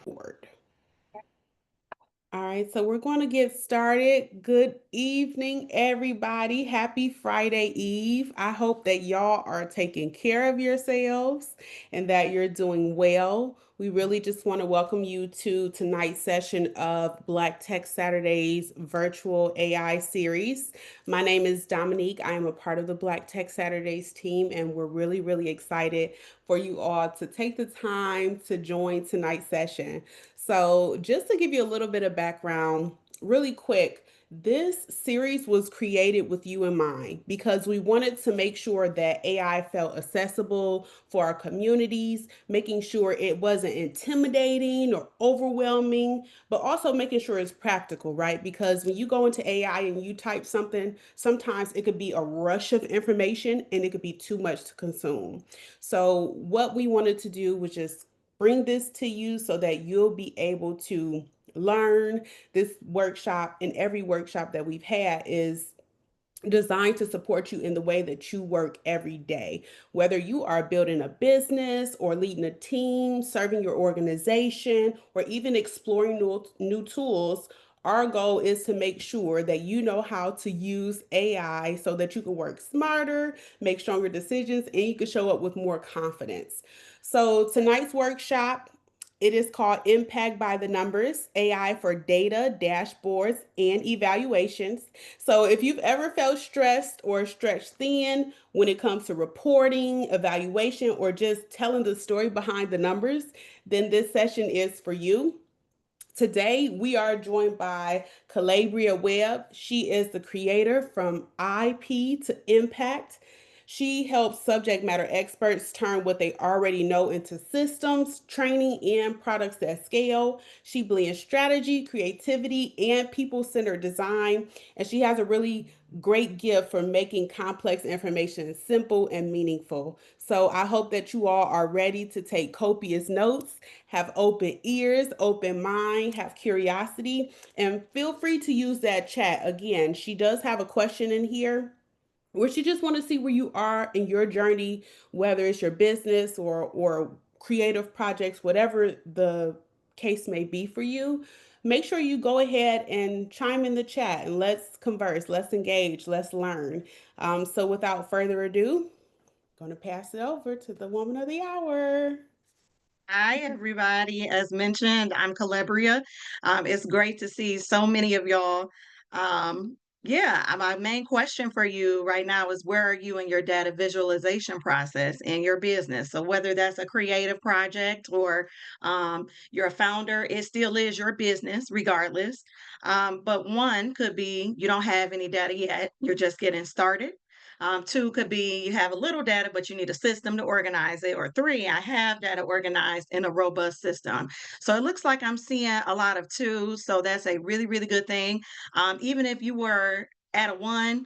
Board. All right, so we're going to get started. Good evening, everybody. Happy Friday Eve. I hope that y'all are taking care of yourselves and that you're doing well. We really just want to welcome you to tonight's session of Black Tech Saturdays virtual AI series. My name is Dominique. I am a part of the Black Tech Saturdays team, and we're really, really excited for you all to take the time to join tonight's session. So, just to give you a little bit of background, really quick, this series was created with you in mind because we wanted to make sure that AI felt accessible for our communities, making sure it wasn't intimidating or overwhelming, but also making sure it's practical, right? Because when you go into AI and you type something, sometimes it could be a rush of information and it could be too much to consume. So, what we wanted to do was just bring this to you so that you'll be able to learn. This workshop and every workshop that we've had is designed to support you in the way that you work every day. Whether you are building a business or leading a team, serving your organization, or even exploring new tools, our goal is to make sure that you know how to use AI so that you can work smarter, make stronger decisions, and you can show up with more confidence. So, tonight's workshop, it is called Impact by the Numbers, AI for Data, Dashboards, and Evaluations. So, if you've ever felt stressed or stretched thin when it comes to reporting, evaluation, or just telling the story behind the numbers, then this session is for you. Today, we are joined by Calebria Webb. She is the creator from IP to Impact. She helps subject matter experts turn what they already know into systems, training, and products that scale. She blends strategy, creativity, and people centered design. And she has a really great gift for making complex information simple and meaningful. So I hope that you all are ready to take copious notes, have open ears, open mind, have curiosity, and feel free to use that chat. Again, she does have a question in here where she just want to see where you are in your journey, whether it's your business or creative projects, whatever the case may be for you. Make sure you go ahead and chime in the chat and let's converse, let's engage, let's learn. So without further ado, I'm going to pass it over to the woman of the hour. Hi, everybody. As mentioned, I'm Calebria. It's great to see so many of y'all. My main question for you right now is where are you in your data visualization process in your business? So, whether that's a creative project or you're a founder, it still is your business regardless. But one could be you don't have any data yet, you're just getting started. Two could be you have a little data, but you need a system to organize it. Or three, I have data organized in a robust system. So it looks like I'm seeing a lot of twos. So that's a really, really good thing. Even if you were at a one,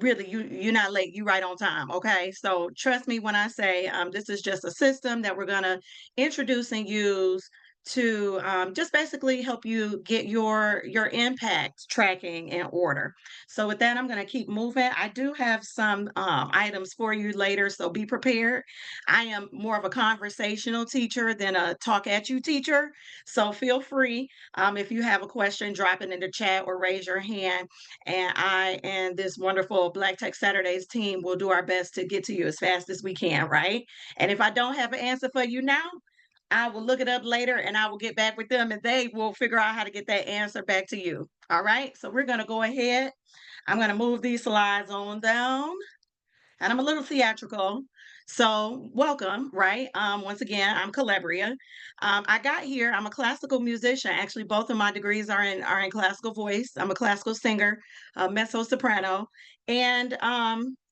really you're not late, you right on time. Okay, so trust me when I say this is just a system that we're going to introduce and use to just basically help you get your impact tracking in order. So with that, I'm going to keep moving. I do have some items for you later, so be prepared. I am more of a conversational teacher than a talk at you teacher, so feel free, if you have a question, drop it in the chat or raise your hand, and I and this wonderful Black Tech Saturdays team will do our best to get to you as fast as we can, right? And if I don't have an answer for you now, I will look it up later and I will get back with them and they will figure out how to get that answer back to you. All right. So we're going to go ahead. I'm going to move these slides on down and I'm a little theatrical. So welcome, right? Once again, I'm Calebria. I got here. I'm a classical musician. Actually, both of my degrees are in classical voice. I'm a classical singer, mezzo soprano, and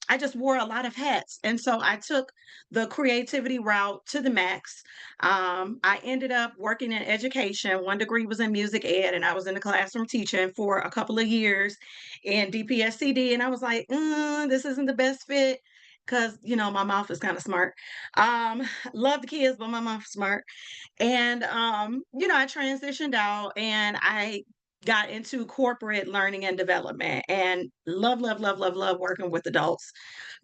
I just wore a lot of hats, and so I took the creativity route to the max. I ended up working in education. One degree was in music ed, and I was in the classroom teaching for a couple of years in DPSCD, and I was like, this isn't the best fit because my mouth is kind of smart. Love the kids, but my mouth is smart. And I transitioned out and I got into corporate learning and development and love working with adults.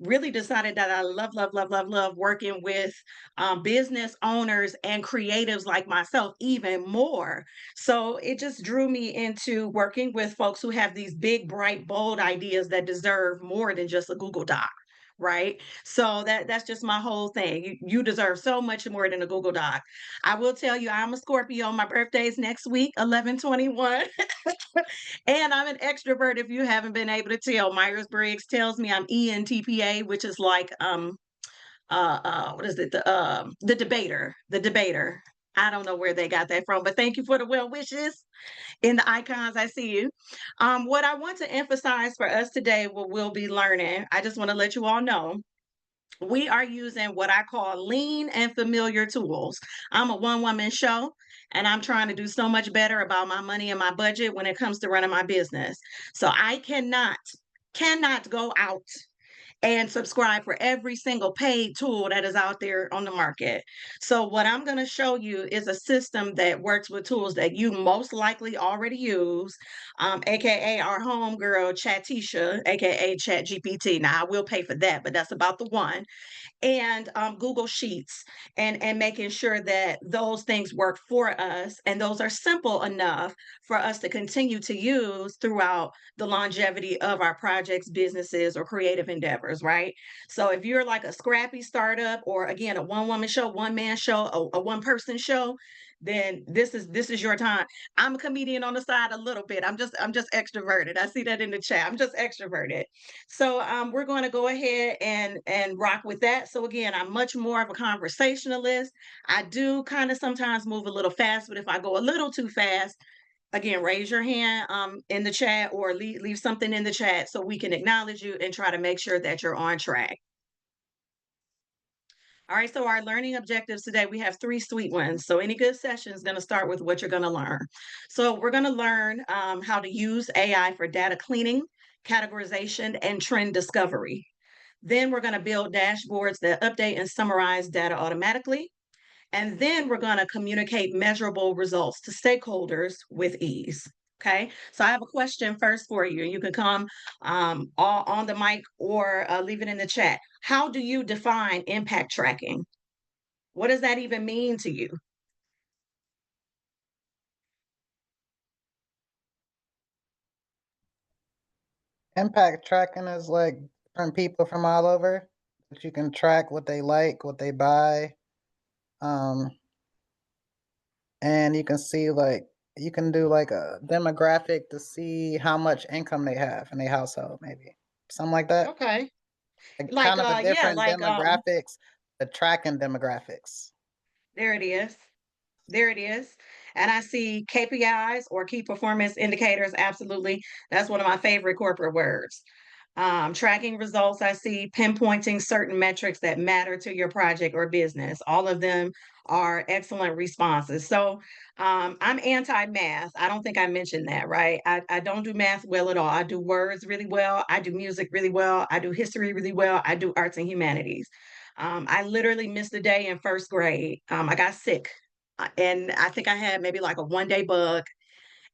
Really decided that I love working with business owners and creatives like myself even more. So it just drew me into working with folks who have these big, bright, bold ideas that deserve more than just a Google Doc. Right. So that's just my whole thing. You deserve so much more than a Google Doc. I will tell you, I'm a Scorpio. My birthday's next week, 11/21. And I'm an extrovert if you haven't been able to tell. Myers-Briggs tells me I'm ENTPA, which is like what is it? The debater. The debater. I don't know where they got that from, but thank you for the well wishes in the icons. I see you. What I want to emphasize for us today, what we'll be learning, I just want to let you all know we are using what I call lean and familiar tools. I'm a one woman show and I'm trying to do so much better about my money and my budget when it comes to running my business. So I cannot go out and subscribe for every single paid tool that is out there on the market. So what I'm going to show you is a system that works with tools that you most likely already use, aka our homegirl Chatisha, aka Chat GPT. Now I will pay for that, but that's about the one, and Google Sheets, and making sure that those things work for us and those are simple enough for us to continue to use throughout the longevity of our projects, businesses, or creative endeavors, right? So if you're like a scrappy startup or again a one woman show, one man show, a one person show, then this is your time. I'm a comedian on the side a little bit. I'm just extroverted. I see that in the chat. I'm just extroverted. So we're going to go ahead and rock with that. So again, I'm much more of a conversationalist. I do kind of sometimes move a little fast, but if I go a little too fast, again, raise your hand in the chat or leave something in the chat so we can acknowledge you and try to make sure that you're on track. All right, so our learning objectives today, we have three sweet ones. So any good session is going to start with what you're going to learn. So we're going to learn how to use AI for data cleaning, categorization, and trend discovery. Then we're going to build dashboards that update and summarize data automatically. And then we're going to communicate measurable results to stakeholders with ease. Okay, so I have a question first for you. You can come all on the mic or leave it in the chat. How do you define impact tracking? What does that even mean to you? Impact tracking is like different people from all over that you can track what they like, what they buy. Um, and you can see like you can do like a demographic to see how much income they have in their household, maybe something like that. Okay, Like like kind of a yeah, different like demographics, the tracking demographics. there it is. There it is. And I see KPIs or key performance indicators. Absolutely. That's one of my favorite corporate words. Tracking results, I see pinpointing certain metrics that matter to your project or business. All of them are excellent responses. So I'm anti math. I don't think I mentioned that, right? I don't do math well at all. I do words really well. I do music really well. I do history really well. I do arts and humanities. I literally missed a day in first grade. I got sick and I think I had maybe like a 1 day bug.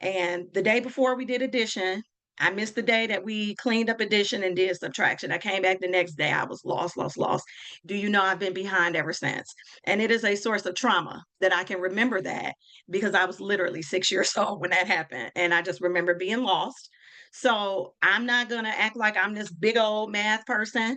And the day before we did addition, I missed the day that we cleaned up addition and did subtraction. I came back the next day. I was lost, lost, lost. Do you know I've been behind ever since? And it is a source of trauma that I can remember that because I was literally 6 years old when that happened. And I just remember being lost. So I'm not going to act like I'm this big old math person.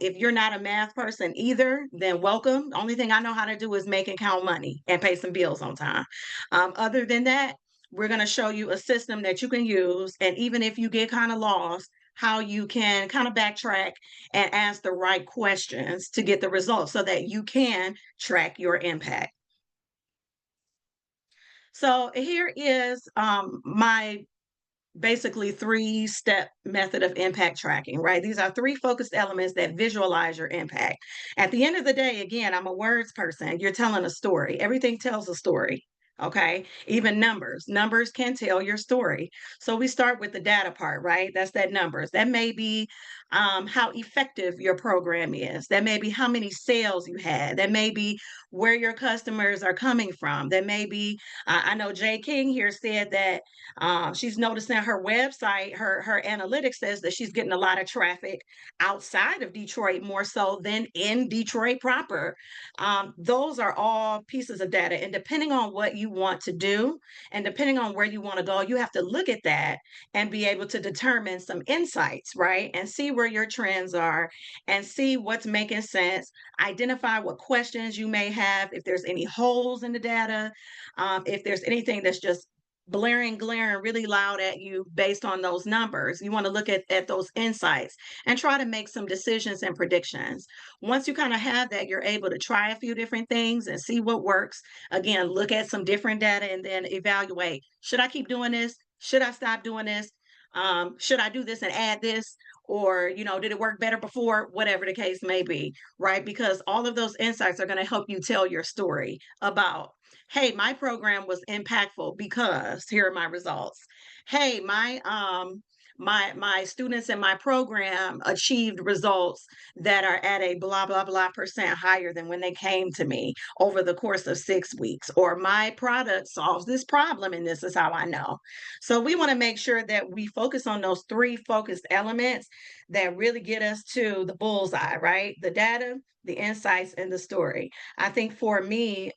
If you're not a math person either, then welcome. The only thing I know how to do is make and count money and pay some bills on time. Other than that, we're going to show you a system that you can use. And even if you get kind of lost, how you can kind of backtrack and ask the right questions to get the results so that you can track your impact. So here is my basically three-step method of impact tracking, right? These are three focused elements that visualize your impact. At the end of the day, again, I'm a words person. You're telling a story. Everything tells a story. Okay. Even numbers. Numbers can tell your story. So we start with the data part, right? That's that numbers. That may be how effective your program is. That may be how many sales you had. That may be where your customers are coming from. That may be, I know Jay King here said that she's noticing her website, her analytics says that she's getting a lot of traffic outside of Detroit more so than in Detroit proper. Those are all pieces of data. And depending on what you want to do and depending on where you want to go, you have to look at that and be able to determine some insights, right? And see where your trends are and see what's making sense. Identify what questions you may have, if there's any holes in the data, if there's anything that's just glaring really loud at you based on those numbers. You want to look at those insights and try to make some decisions and predictions. Once you kind of have that, you're able to try a few different things and see what works. Again, look at some different data and then evaluate. Should I keep doing this? Should I stop doing this? Should I do this and add this? Or, did it work better before? Whatever the case may be, right? Because all of those insights are going to help you tell your story about, hey, my program was impactful because here are my results. Hey, my students in my program achieved results that are at a blah blah blah percent higher than when they came to me over the course of 6 weeks, or my product solves this problem and this is how I know. So we want to make sure that we focus on those three focused elements that really get us to the bullseye, right? The data, the insights, and the story. I think for me,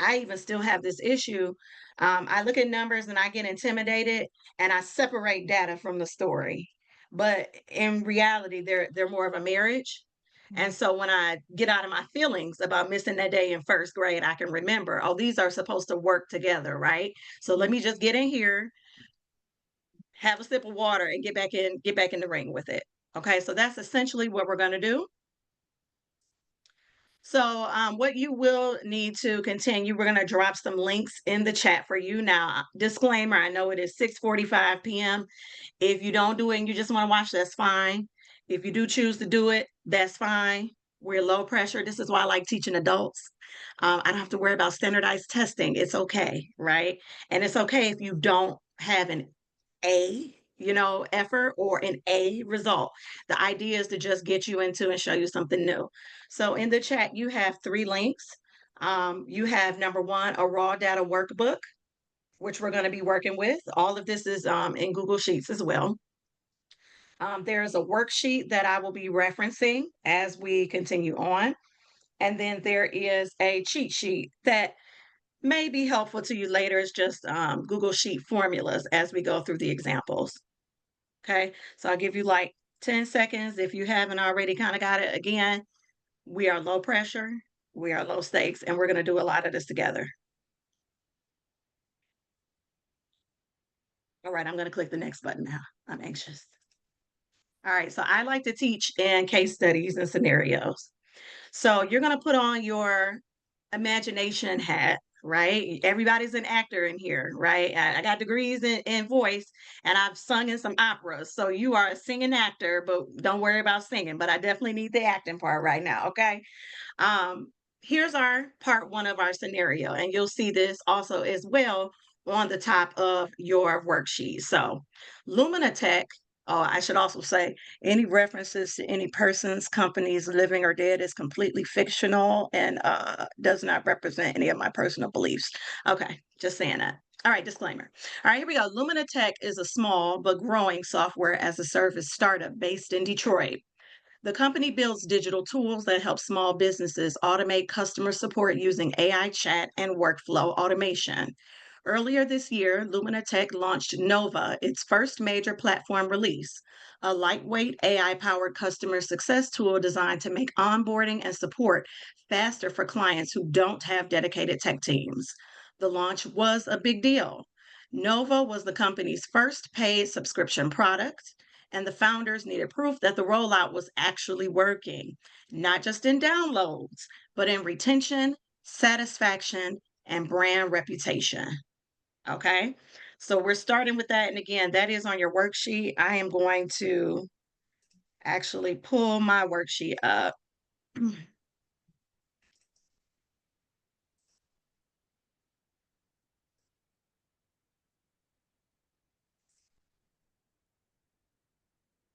I even still have this issue. I look at numbers and I get intimidated and I separate data from the story. But in reality, they're more of a marriage. And so when I get out of my feelings about missing that day in first grade, I can remember, oh, these are supposed to work together, right? So let me just get in here, have a sip of water, and get back in the ring with it. Okay, so that's essentially what we're going to do. So, what you will need to continue, we're going to drop some links in the chat for you. Now, disclaimer, I know it is 6:45 p.m. If you don't do it and you just want to watch, that's fine. If you do choose to do it, that's fine. We're low pressure. This is why I like teaching adults. I don't have to worry about standardized testing. It's okay, right? And it's okay if you don't have an A, effort or an A result. The idea is to just get you into and show you something new. So in the chat, you have three links. You have number one, a raw data workbook, which we're going to be working with. All of this is in Google Sheets as well. There's a worksheet that I will be referencing as we continue on. And then there is a cheat sheet that may be helpful to you later. It's just Google Sheet formulas as we go through the examples. Okay, so I'll give you like 10 seconds if you haven't already kind of got it. Again, we are low pressure, we are low stakes, and we're going to do a lot of this together. All right, I'm going to click the next button now. I'm anxious. All right, so I like to teach in case studies and scenarios. So you're going to put on your imagination hat, right? Everybody's an actor in here, right? I got degrees in voice and I've sung in some operas. So you are a singing actor, but don't worry about singing. But I definitely need the acting part right now, okay? Um, Here's our part one of our scenario, and you'll see this also as well on the top of your worksheet. So, Lumina Tech, oh, I should also say any references to any persons, companies, living or dead is completely fictional and does not represent any of my personal beliefs. Okay, just saying that. All right, disclaimer. All right, here we go. Lumina Tech is a small but growing software as a service startup based in Detroit. The company builds digital tools that help small businesses automate customer support using AI chat and workflow automation. Earlier this year, Lumina Tech launched Nova, its first major platform release, a lightweight AI powered customer success tool designed to make onboarding and support faster for clients who don't have dedicated tech teams. The launch was a big deal. Nova was the company's first paid subscription product, and the founders needed proof that the rollout was actually working, not just in downloads, but in retention, satisfaction, and brand reputation. Okay, so we're starting with that. And again, that is on your worksheet. I am going to actually pull my worksheet up.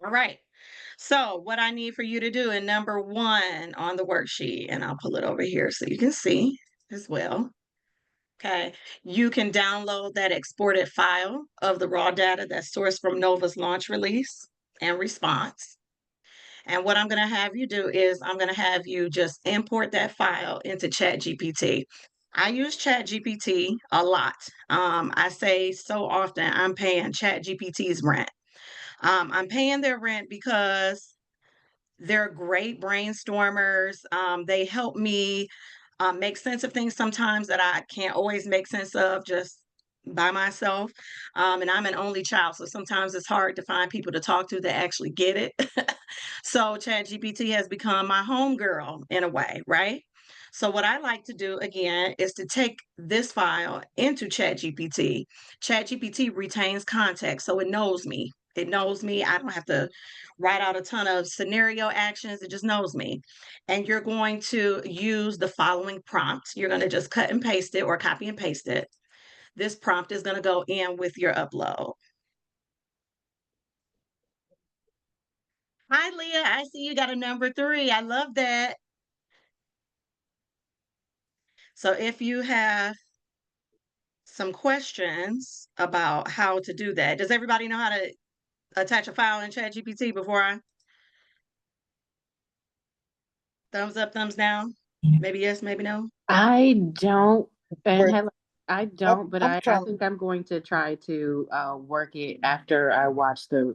All right. So what I need for you to do in number 1 on the worksheet, and I'll pull it over here so you can see as well. Okay, you can download that exported file of the raw data that's sourced from Nova's launch release and response. And what I'm going to have you do is I'm going to have you just import that file into ChatGPT. I use ChatGPT a lot. I say so often I'm paying ChatGPT's rent. I'm paying their rent because they're great brainstormers. They help me make sense of things sometimes that I can't always make sense of just by myself. And I'm an only child, so sometimes it's hard to find people to talk to that actually get it. So ChatGPT has become my homegirl in a way, right? So what I like to do again is to take this file into ChatGPT. ChatGPT retains context, so it knows me. It knows me. I don't have to write out a ton of scenario actions. It just knows me. And you're going to use the following prompt. You're going to just cut and paste it or copy and paste it. This prompt is going to go in with your upload. Hi, Leah. I see you got a number 3. I love that. So if you have some questions about how to do that, does everybody know how to attach a file in ChatGPT before I thumbs up, thumbs down? Maybe yes, maybe no. I don't, and We're have I I'm, don't, but I'm I trying. think I'm going to try to work it after I watch the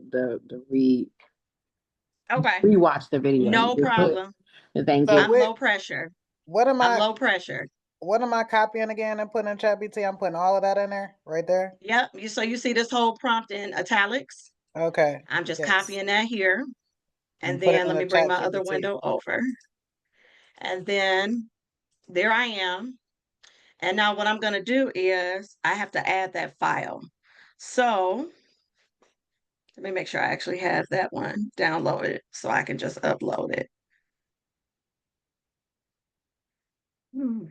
Okay, rewatch the video. no problem. Thank So you. I'm low pressure. what am I'm I low pressure. what am I copying again and putting in ChatGPT? I'm putting all of that in there, right there. Yep. So you see this whole prompt in italics. Okay. I'm just Yes. copying that here. And And put it then in let the me bring my other ChatGPT. window over. And then there I am. And now what I'm going to do is I have to add that file. So let me make sure I actually have that one downloaded so I can just upload it. Hmm.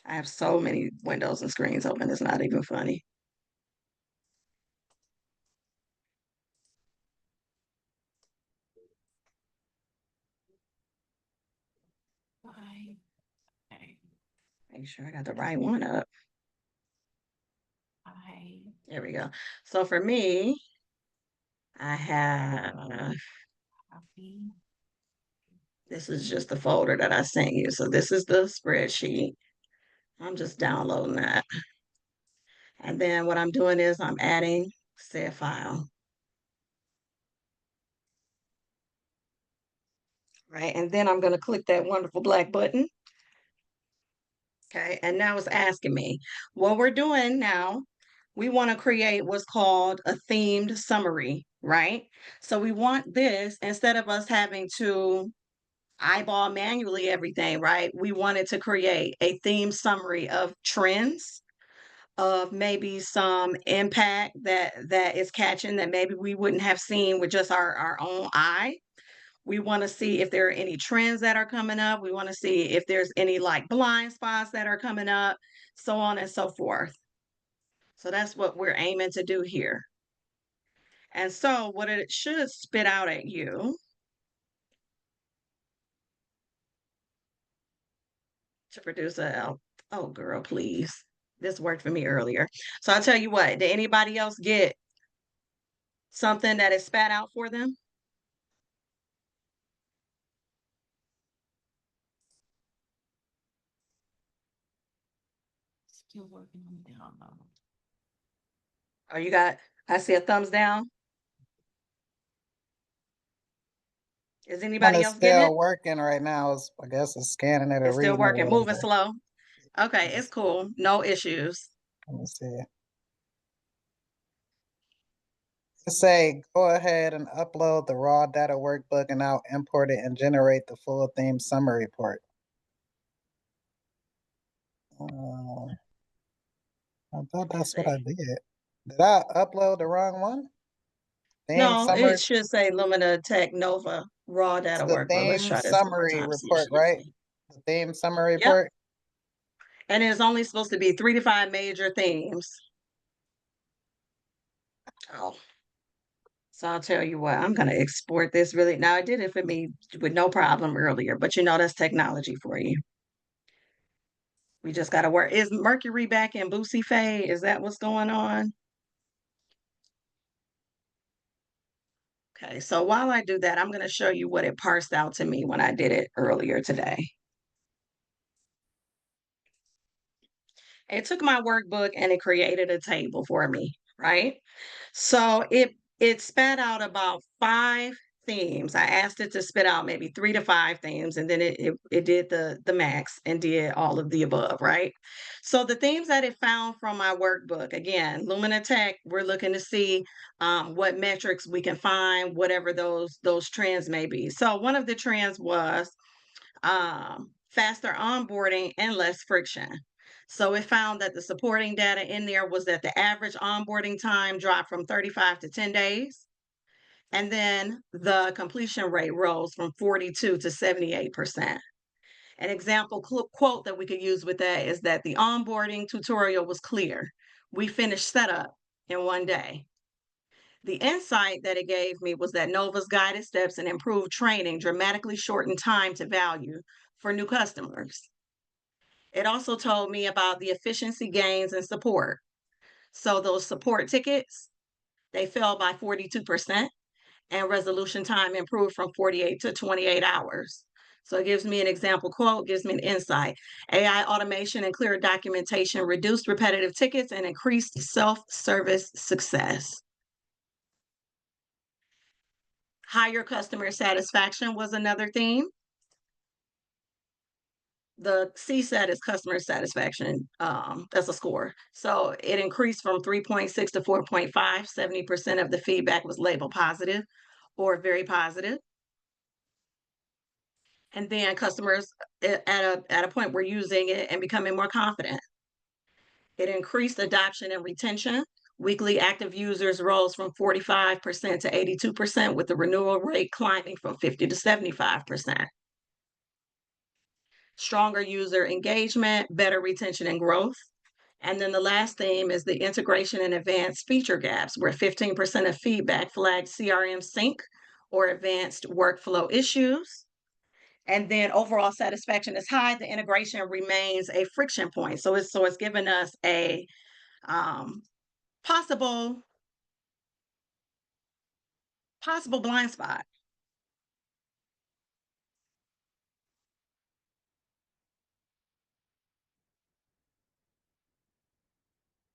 I have so many windows and screens open. It's not even funny. Okay. Make sure I got the right one up. There we go. So for me, I have, this is just the folder that I sent you. So this is the spreadsheet. I'm just downloading that. And then what I'm doing is I'm adding said file. Right. And then I'm going to click that wonderful black button. Okay. And now it's asking me what we're doing now. We want to create what's called a themed summary, right? So we want this instead of us having to eyeball manually everything, right? We wanted to create a theme summary of trends, of maybe some impact that is catching that maybe we wouldn't have seen with just our own eye. We want to see if there are any trends that are coming up. We want to see if there's any like blind spots that are coming up, so on and so forth. So that's what we're aiming to do here. And so what it should spit out at you to produce oh girl, please. This worked for me earlier. So I'll tell you what, did anybody else get something that is spat out for them? Still working on the download. Oh, you got, I see a thumbs down. Is And anybody it's else getting it? still working right now. I guess it's scanning it or It's still reading it working, or moving whatever. slow. Okay, it's Yes. cool. No issues. Let me see. Just say, go ahead and upload the raw data workbook and I'll import it and generate the full theme summary report. I thought Let's that's what I see. did. Did I upload the wrong one? Theme No, it summary. should say Lumina Tech Nova raw It's data the workbook. Let's theme try this one more summary time, see if report, she gives right? me. The theme summary Yep. report. And it's only supposed to be 3 to 5 major themes. Oh, So I'll tell you what, I'm gonna export this really now. It did it for me with no problem earlier, but you know that's technology for you. We just gotta work. Is Mercury back in Boosie Fade? Is that what's going on? Okay, so while I do that, I'm gonna show you what it parsed out to me when I did it earlier today. It took my workbook and it created a table for me, right? So it spat out about 5 themes. I asked it to spit out maybe 3 to 5 themes, and then it did the max and did all of the above, right? So the themes that it found from my workbook, again, Lumina Tech, we're looking to see what metrics we can find, whatever those trends may be. So one of the trends was faster onboarding and less friction. So it found that the supporting data in there was that the average onboarding time dropped from 35 to 10 days. And then the completion rate rose from 42 to 78%. An example quote that we could use with that is that the onboarding tutorial was clear. We finished setup in 1 day. The insight that it gave me was that Nova's guided steps and improved training dramatically shortened time to value for new customers. It also told me about the efficiency gains and support. So those support tickets, they fell by 42% and resolution time improved from 48 to 28 hours. So it gives me an example quote, gives me an insight. AI automation and clear documentation reduced repetitive tickets and increased self-service success. Higher customer satisfaction was another theme. The CSAT is customer satisfaction. That's a score. So it increased from 3.6 to 4.5. 70% of the feedback was labeled positive or very positive. And then customers at a point were using it and becoming more confident. It increased adoption and retention. Weekly active users rose from 45% to 82%, with the renewal rate climbing from 50 to 75%. Stronger user engagement, better retention and growth. And then the last theme is the integration and advanced feature gaps, where 15% of feedback flagged CRM sync or advanced workflow issues. And then overall satisfaction is high. The integration remains a friction point. So it's given us a possible blind spot.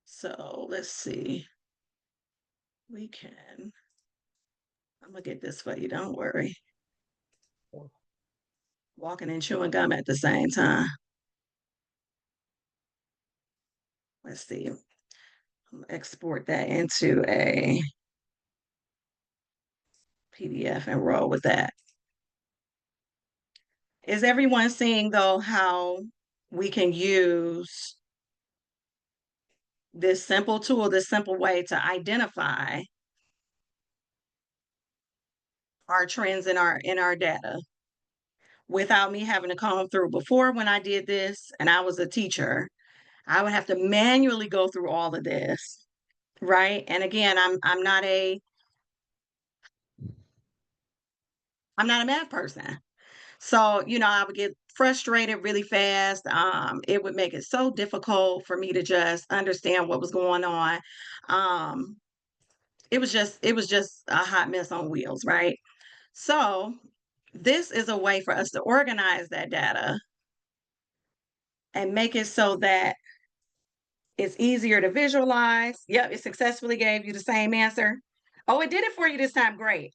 So let's see. We can. I'm gonna get this for you. Don't worry. Walking and chewing gum at the same time. Let's see. Export that into a PDF and roll with that. Is everyone seeing though how we can use this simple tool, this simple way to identify our trends in our data without me having to comb through? Before, when I did this and I was a teacher, I would have to manually go through all of this, right? And again, I'm not a math person. So, I would get frustrated really fast. It would make it so difficult for me to just understand what was going on. Um, it was just a hot mess on wheels, right? So, this is a way for us to organize that data and make it so that it's easier to visualize. Yep, it successfully gave you the same answer. Oh, it did it for you this time. Great.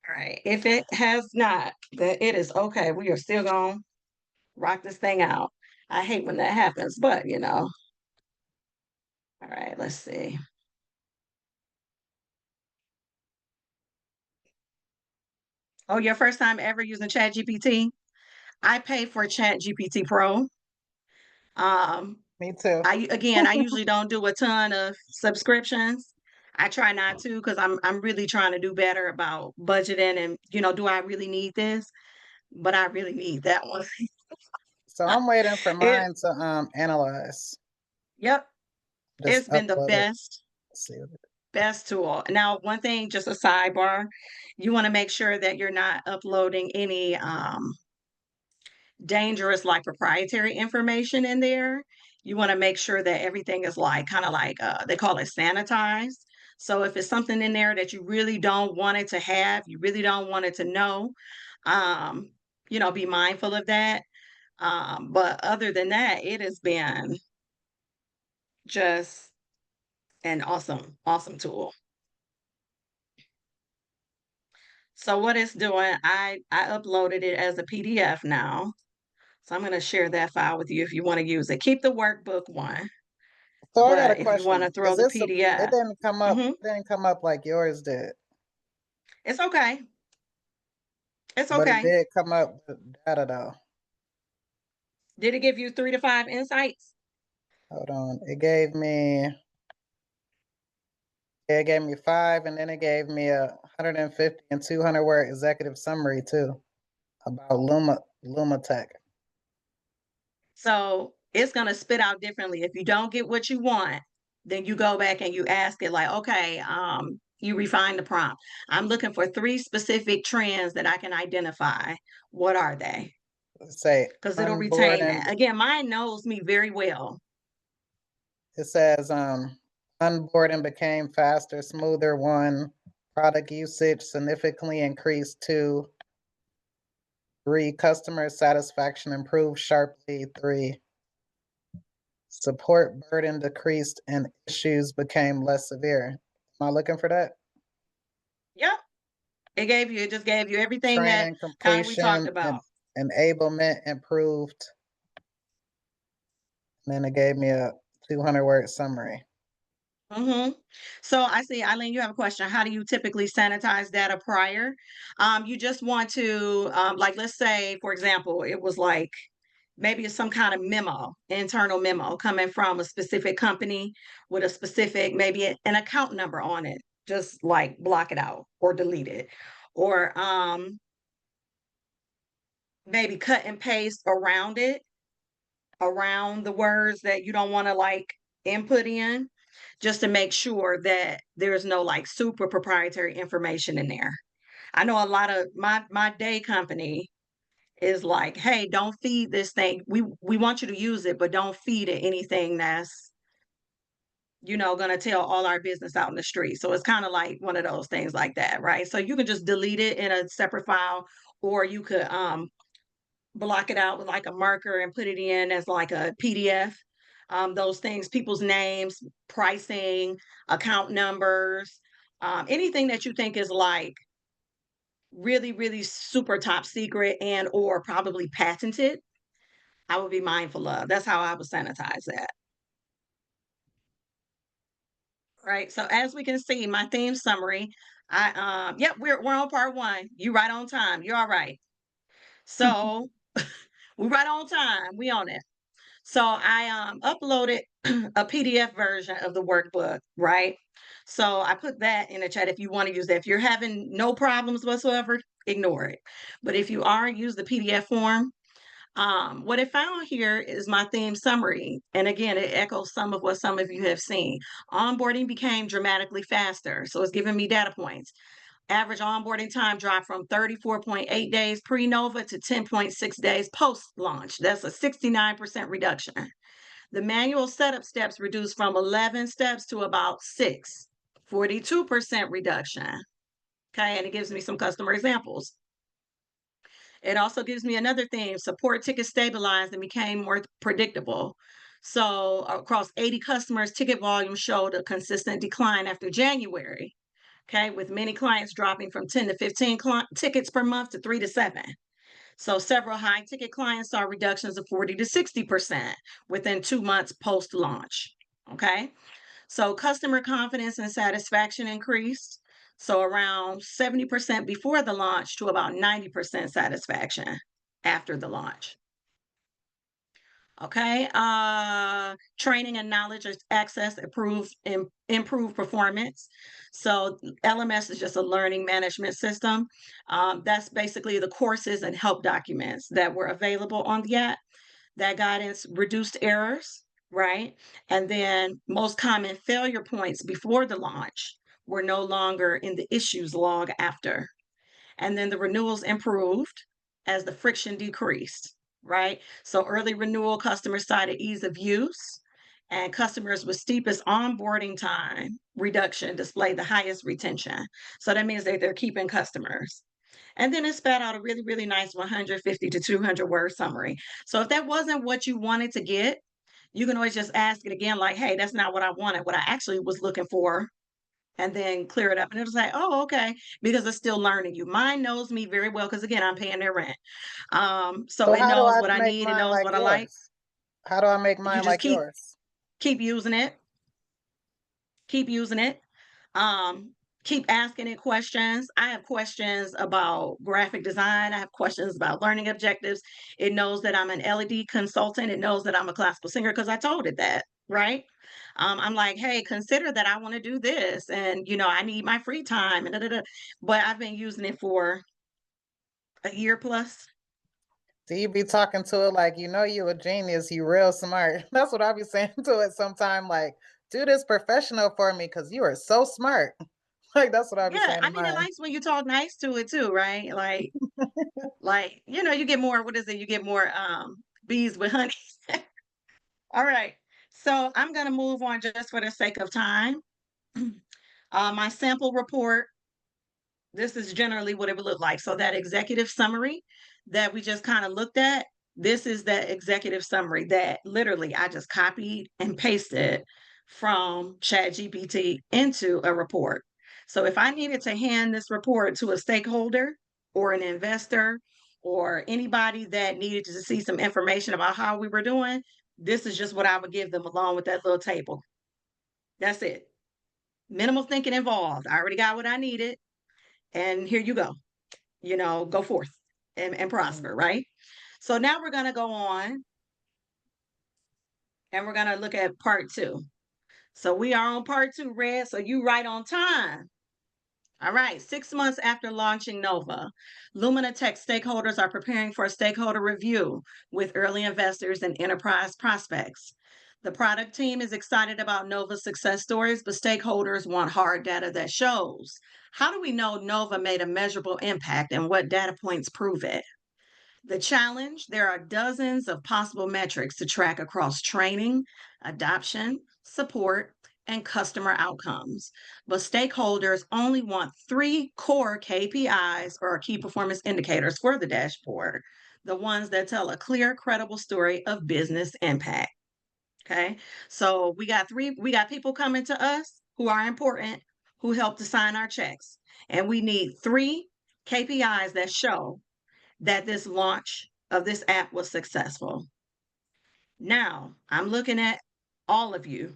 All right. If it has not, then it is okay. We are still going to rock this thing out. I hate when that happens, but All right, let's see. Oh, your first time ever using ChatGPT? I pay for ChatGPT Pro. Um, Me too. I usually don't do a ton of subscriptions. I try not to because I'm really trying to do better about budgeting and do I really need this? But I really need that one. So I'm waiting for It mine to analyze. Yep. Just It's been the upload it. best Let's see. best tool. Now, one thing, just a sidebar, you want to make sure that you're not uploading any dangerous, like proprietary information in there. You want to make sure that everything is like kind of like they call it sanitized. So if it's something in there that you really don't want it to have, you really don't want it to know, um, be mindful of that. But other than that, it has been just an awesome tool. So what it's doing, I uploaded it as a PDF now. So I'm going to share that file with you if you want to use it. Keep the workbook one, So I got a but if you want to question. throw Is the this it PDF, didn't come up, hmm it didn't come up like yours did, it's okay. It's but it okay. did come up with data though. Did it give you 3 to 5 insights? Hold on. It gave me 5, and then it gave me a 150 and 200 word executive summary too about Lumatech. So it's going to spit out differently. If you don't get what you want, then you go back and you ask it like, okay, you refine the prompt. I'm looking for 3 specific trends that I can identify. What are they? Let's say Because it'll retain onboarding. that. Again, mine knows me very well. It says onboarding became faster, smoother. 1, product usage significantly increased. 2, 3, customer satisfaction improved sharply. 3, support burden decreased and issues became less severe. Am I looking for that? Yep. It just gave you everything that Training kind of we talked completion and about. enablement improved. And then it gave me a 200 word summary. hmm So I see, Eileen, you have a question. How do you typically sanitize data prior? You just want to, like, let's say, for example, it was like maybe it's some kind of memo, internal memo coming from a specific company with a specific, maybe an account number on it. Just like block it out or delete it. Or maybe cut and paste around it, around the words that you don't want to like input in, just to make sure that there's no like super proprietary information in there. I know a lot of my day company is like, hey, don't feed this thing. We want you to use it, but don't feed it anything that's going to tell all our business out in the street. So it's kind of like one of those things like that, right? So you can just delete it in a separate file, or you could block it out with like a marker and put it in as like a PDF. Those things, people's names, pricing, account numbers, anything that you think is like really, really super top secret and or probably patented, I would be mindful of. That's how I would sanitize that. Right. So as we can see, my theme summary, yep, we're on part one. You right on time. You're all right. So we right on time. We on it. So I uploaded a PDF version of the workbook, right? So I put that in the chat if you want to use that. If you're having no problems whatsoever, ignore it. But if you are, use the PDF form. What it found here is my theme summary. And again, it echoes some of what some of you have seen. Onboarding became dramatically faster. So it's giving me data points. Average onboarding time dropped from 34.8 days pre-Nova to 10.6 days post-launch. That's a 69% reduction. The manual setup steps reduced from 11 steps to about 6, 42% reduction. Okay, and it gives me some customer examples. It also gives me another thing, support tickets stabilized and became more predictable. So across 80 customers, ticket volume showed a consistent decline after January. Okay, with many clients dropping from 10 to 15 tickets per month to 3 to 7. So several high ticket clients saw reductions of 40 to 60% within 2 months post launch. Okay. So customer confidence and satisfaction increased. So around 70% before the launch to about 90% satisfaction after the launch. Okay. Training and knowledge access improve performance. So LMS is just a learning management system. That's basically the courses and help documents that were available on the app. That guidance reduced errors. right? And then most common failure points before the launch were no longer in the issues log after. And then the renewals improved as the friction decreased, right? So early renewal customers cited ease of use, and customers with steepest onboarding time reduction displayed the highest retention. So that means that they're keeping customers. And then it spat out a really, really nice 150 to 200 word summary. So if that wasn't what you wanted to get, you can always just ask it again, like, hey, that's not what I wanted. What I actually was looking for, and then clear it up. And it'll say, oh, okay, because it's still learning you. Mine knows me very well because again, I'm paying their rent. So So it how do knows I what I make need, it mine knows like what I like. yours? How do I make You mine just like yours? keep using it, keep using it. Um, keep asking it questions. I have questions about graphic design. I have questions about learning objectives. It knows that I'm an LED consultant. It knows that I'm a classical singer because I told it that, right? I'm like, hey, consider that I want to do this, and I need my free time, and da, da, da. But I've been using it for a year plus. Do you be talking to it like, you a genius, you real smart? That's what I be saying to it sometime, like, do this professional for me because you are so smart. Like, that's what I be Yeah, saying to I mean, it mine. likes when you talk nice to it too, right? Like you get more. What is it? You get more bees with honey. All right. So I'm going to move on just for the sake of time. My sample report, this is generally what it would look like. So that executive summary that we just kind of looked at, this is that executive summary that literally I just copied and pasted from ChatGPT into a report. So if I needed to hand this report to a stakeholder or an investor or anybody that needed to see some information about how we were doing, this is just what I would give them along with that little table. That's it. Minimal thinking involved. I already got what I needed, and here you go. Go forth and Mhm. prosper, right? So now we're going to go on and we're going to look at part two. So we are on part two, Red. So you right on time. All right, 6 months after launching Nova, Lumina Tech stakeholders are preparing for a stakeholder review with early investors and enterprise prospects. The product team is excited about Nova's success stories, but stakeholders want hard data that shows. How do we know Nova made a measurable impact and what data points prove it? The challenge, there are dozens of possible metrics to track across training, adoption, support, and customer outcomes. But stakeholders only want three core KPIs or key performance indicators for the dashboard, the ones that tell a clear, credible story of business impact. Okay. So we got people coming to us who are important, who help to sign our checks. And we need three KPIs that show that this launch of this app was successful. Now, I'm looking at all of you.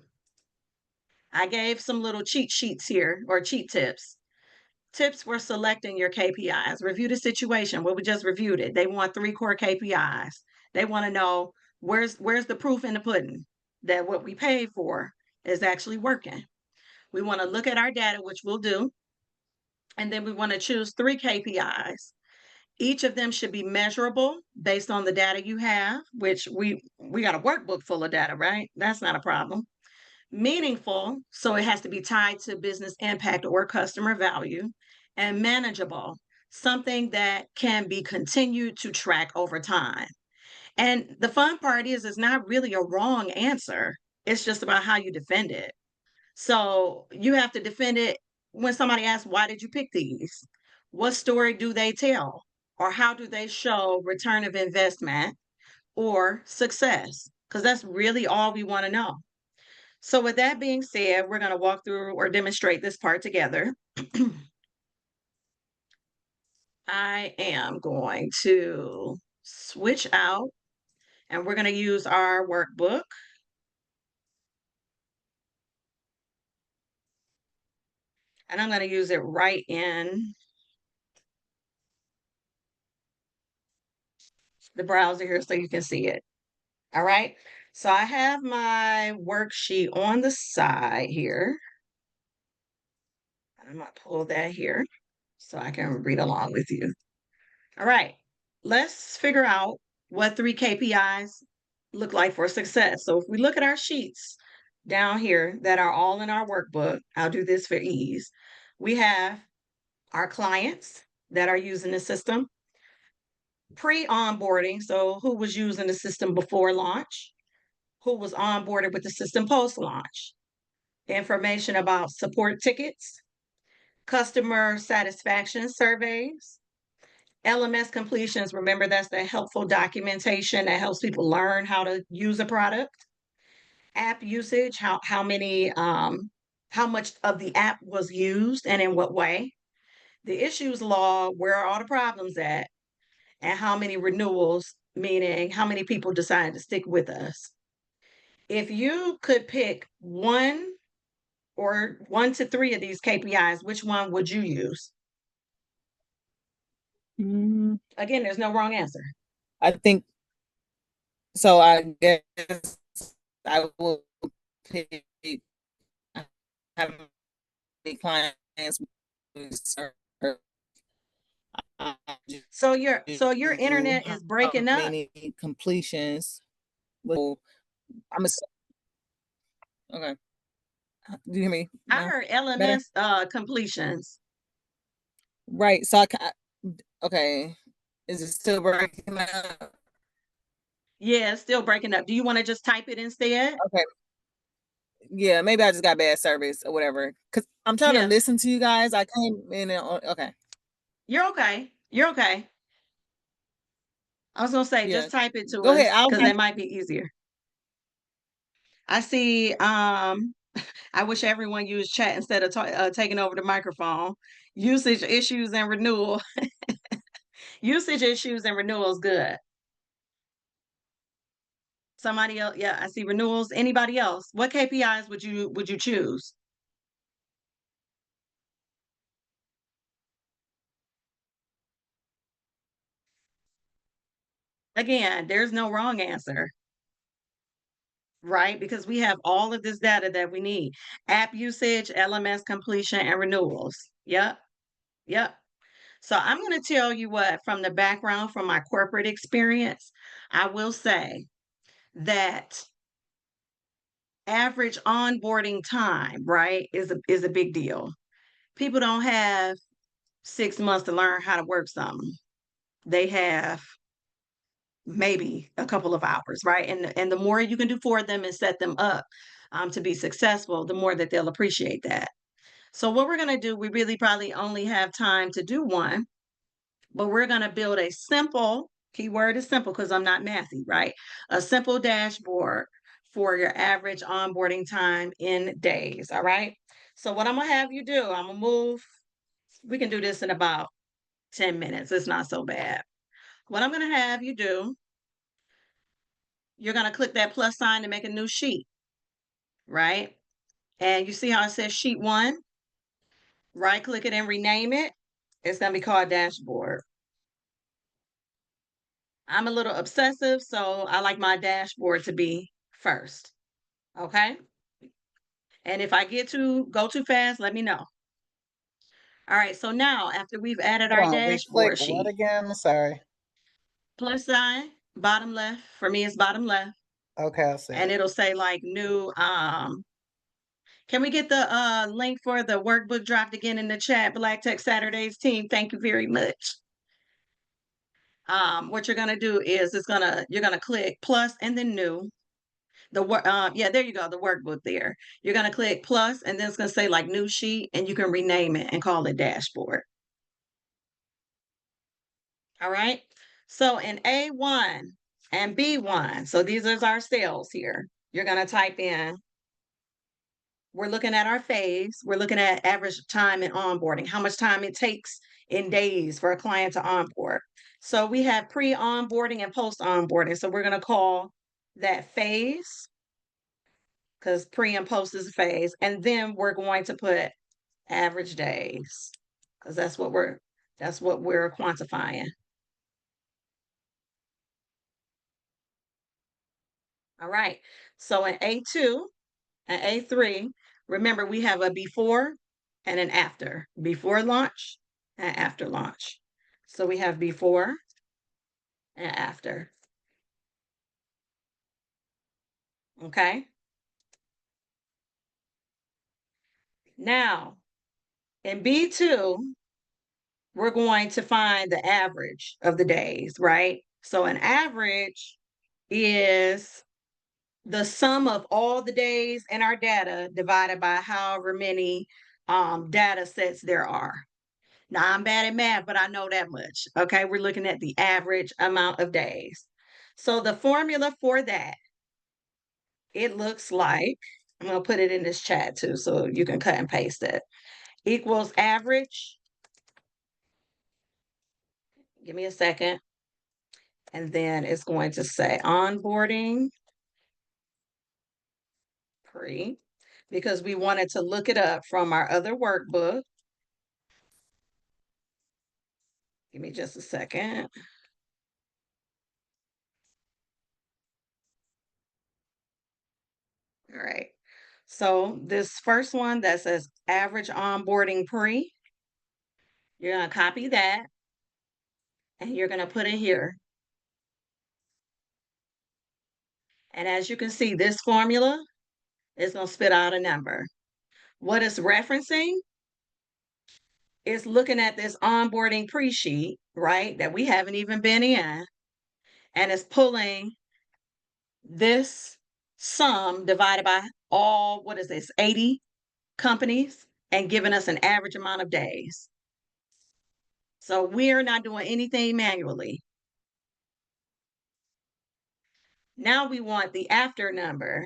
I gave some little cheat sheets here or cheat tips. Tips for selecting your KPIs. Review the situation. Well, we just reviewed it. They want three core KPIs. They want to know where's the proof in the pudding that what we paid for is actually working. We want to look at our data, which we'll do, and then we want to choose three KPIs. Each of them should be measurable based on the data you have, which we got a workbook full of data, right? That's not a problem. Meaningful, so it has to be tied to business impact or customer value, and manageable, something that can be continued to track over time. And the fun part is it's not really a wrong answer. It's just about how you defend it. So you have to defend it when somebody asks, why did you pick these? What story do they tell? Or how do they show return of investment or success? Because that's really all we want to know. So, with that being said, we're going to walk through or demonstrate this part together. I am going to switch out and we're going to use our workbook. And I'm going to use it right in the browser here so you can see it. All right. So I have my worksheet on the side here. I'm going to pull that here so I can read along with you. All right. Let's figure out what three KPIs look like for success? So if we look at our sheets down here that are all in our workbook, I'll do this for ease. We have our clients that are using the system, pre-onboarding, so who was using the system before launch, who was onboarded with the system post-launch, information about support tickets, customer satisfaction surveys, LMS completions. Remember, that's the helpful documentation that helps people learn how to use a product. App usage, how much of the app was used and in what way. The issues log, where are all the problems at, and how many renewals, meaning how many people decided to stick with us. If you could pick one or 1 to 3 of these KPIs, which one would you use? Mm, Again, there's no wrong answer. I think so. I guess I will pick how many clients we serve. I So your do internet how is breaking up. many completions. Well, I'm a okay. Do you hear me I now? heard Better? LMS completions. Right. So okay. Is it still breaking up? Yeah, it's still breaking up. Do you want to just type it instead? Okay. Yeah, maybe I just got bad service or whatever. Cause I'm trying to Yeah, listen to you guys. I came in and okay. you're okay. You're okay. I was gonna say Yeah. just type it to Go ahead. us because that might be easier. I see. I wish everyone used chat instead of taking over the microphone. Usage issues and renewal. Usage issues and renewals. Good. Somebody else. Yeah, I see renewals. Anybody else? What KPIs would you choose? Again, there's no wrong answer, right? Because we have all of this data that we need. App usage, LMS completion, and renewals. Yep. Yep. So I'm going to tell you what, from the background, from my corporate experience, I will say that average onboarding time, right, is a big deal. People don't have 6 months to learn how to work something. They have maybe a couple of hours, right? And the more you can do for them and set them up to be successful, the more that they'll appreciate that. So what we're going to do, we really probably only have time to do one, but we're going to build a simple, keyword is simple because I'm not mathy, right? A simple dashboard for your average onboarding time in days. All right. So what I'm going to have you do, I'm going to move. We can do this in about 10 minutes. It's not so bad. What I'm going to have you do, you're going to click that plus sign to make a new sheet, right? And you see how it says sheet 1? Right click it and rename it. It's going to be called dashboard. I'm a little obsessive, so I like my dashboard to be first. Okay. And if I go too fast, let me know. All right. So now, after we've added our Hold on, we click dashboard what sheet, again? Sorry. plus sign, bottom left. For me, it's bottom left. Okay, I see And it. it'll say like new. Can we get the link for the workbook dropped again in the chat? Black Tech Saturdays team. Thank you very much. What you're gonna do is you're gonna click plus and then new. Yeah, there you go, the workbook there. You're gonna click plus, and then it's gonna say like new sheet, and you can rename it and call it dashboard. All right. So in A1 and B1, so these are our cells here. You're gonna type in. We're looking at our phase. We're looking at average time in onboarding, how much time it takes in days for a client to onboard. So we have pre-onboarding and post-onboarding. So we're gonna call that phase, because pre and post is a phase. And then we're going to put average days, because that's what we're quantifying. All right. So in A2 and A3, remember we have a before and an after. Before launch and after launch. So we have before and after. Okay. Now, in B2, we're going to find the average of the days, right? So an average is the sum of all the days in our data divided by however many data sets there are. Now, I'm bad at math, but I know that much. Okay, we're looking at the average amount of days. So the formula for that, it looks like, I'm going to put it in this chat too, so you can cut and paste it, equals average. Give me a second. And then it's going to say onboarding pre, because we wanted to look it up from our other workbook. Give me just a second. All right. So this first one that says average onboarding pre, you're going to copy that and you're going to put it here. And as you can see, this formula is going to spit out a number. What it's referencing is looking at this onboarding pre-sheet, right, that we haven't even been in, and it's pulling this sum divided by all, what is this, 80 companies, and giving us an average amount of days. So we're not doing anything manually. Now we want the after number.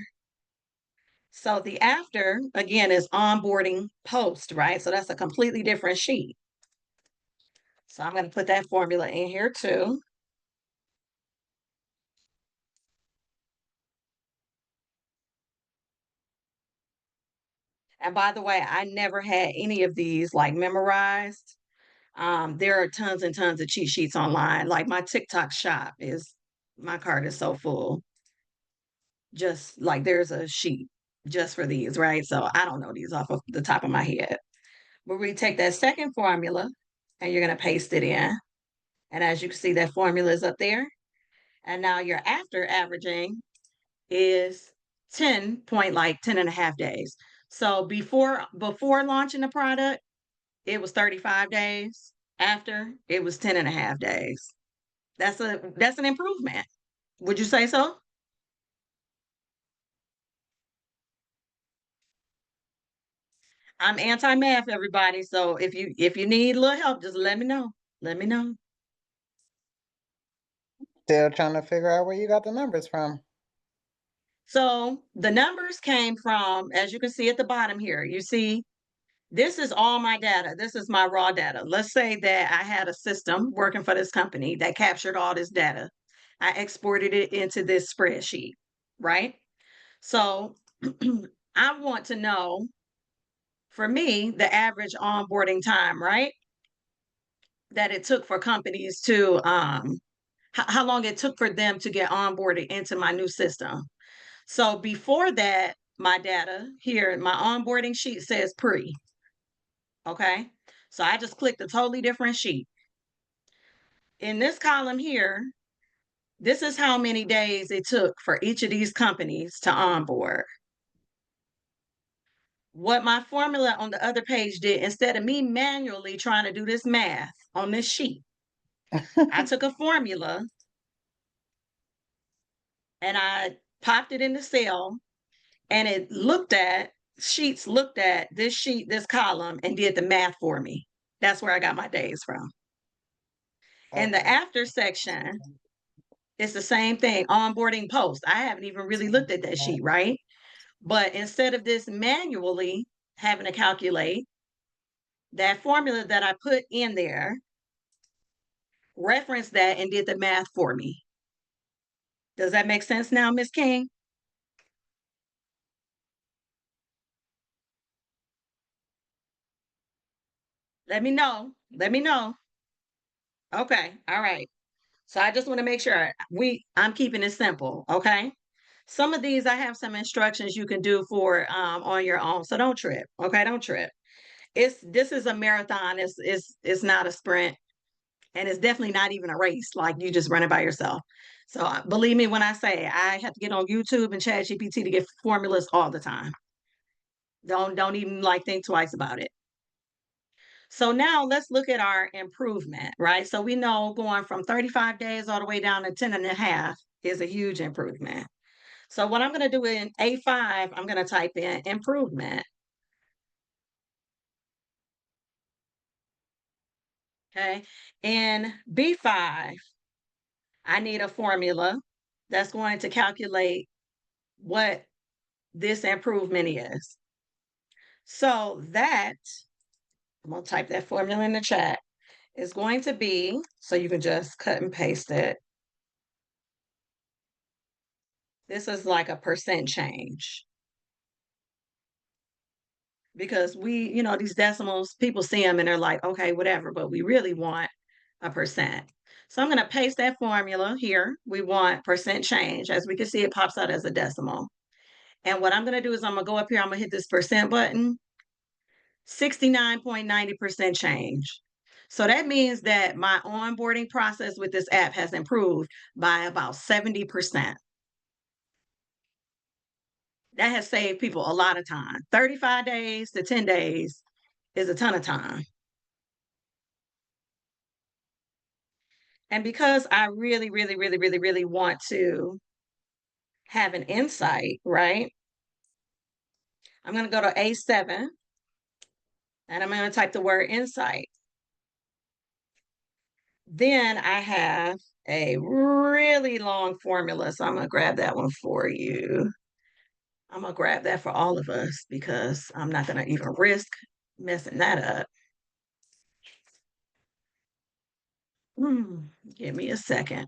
So the after, again, is onboarding post, right? So that's a completely different sheet. So I'm going to put that formula in here too. And by the way, I never had any of these like memorized. There are tons and tons of cheat sheets online. Like my TikTok shop is, my cart is so full. Just like there's a sheet just for these, right? So I don't know these off of the top of my head. But we take that second formula and you're going to paste it in. And as you can see, that formula is up there. And now your after averaging is 10 point, like 10 and a half days. So before launching the product, it was 35 days. After, it was 10 and a half days. That's an improvement. Would you say so? I'm anti-math, everybody. So if you need a little help, just let me know. Let me know. Still trying to figure out where you got the numbers from. So the numbers came from, as you can see at the bottom here, you see, this is all my data. This is my raw data. Let's say that I had a system working for this company that captured all this data. I exported it into this spreadsheet, right? So I want to know, for me, the average onboarding time, right? That it took for companies to, how long it took for them to get onboarded into my new system. So before that, my data here, my onboarding sheet says pre. Okay. So I just clicked a totally different sheet. In this column here, this is how many days it took for each of these companies to onboard. What my formula on the other page did, instead of me manually trying to do this math on this sheet, I took a formula and I popped it in the cell, and it looked at this sheet, this column, and did the math for me. That's where I got my days from. In the Okay. after section, it's the same thing, onboarding post. I haven't even really looked at that sheet, right? But instead of this manually having to calculate, that formula that I put in there referenced that and did the math for me. Does that make sense now, Miss King? Let me know. Let me know. Okay. All right. So I just want to make sure I'm keeping it simple. Okay. Some of these I have some instructions you can do for on your own. So don't trip. Okay. Don't trip. This is a marathon. It's not a sprint. And it's definitely not even a race, like you just run it by yourself. So believe me when I say I have to get on YouTube and chat GPT to get formulas all the time. Don't even like think twice about it. So now let's look at our improvement, right? So we know going from 35 days all the way down to 10 and a half is a huge improvement. So what I'm going to do in A5, I'm going to type in improvement. Okay. In B5, I need a formula that's going to calculate what this improvement is. So that, I'm going to type that formula in the chat, is going to be, so you can just cut and paste it. This is like a percent change. Because these decimals, people see them and they're like, okay, whatever, but we really want a percent. So I'm going to paste that formula here. We want percent change. As we can see, it pops out as a decimal. And what I'm going to do is I'm going to go up here, I'm going to hit this percent button, 69.90% change. So that means that my onboarding process with this app has improved by about 70%. That has saved people a lot of time. 35 days to 10 days is a ton of time. And because I really, really, really, really, really want to have an insight, right? I'm going to go to A7 and I'm going to type the word insight. Then I have a really long formula. So I'm going to grab that one for you. I'm going to grab that for all of us because I'm not going to even risk messing that up. Give me a second.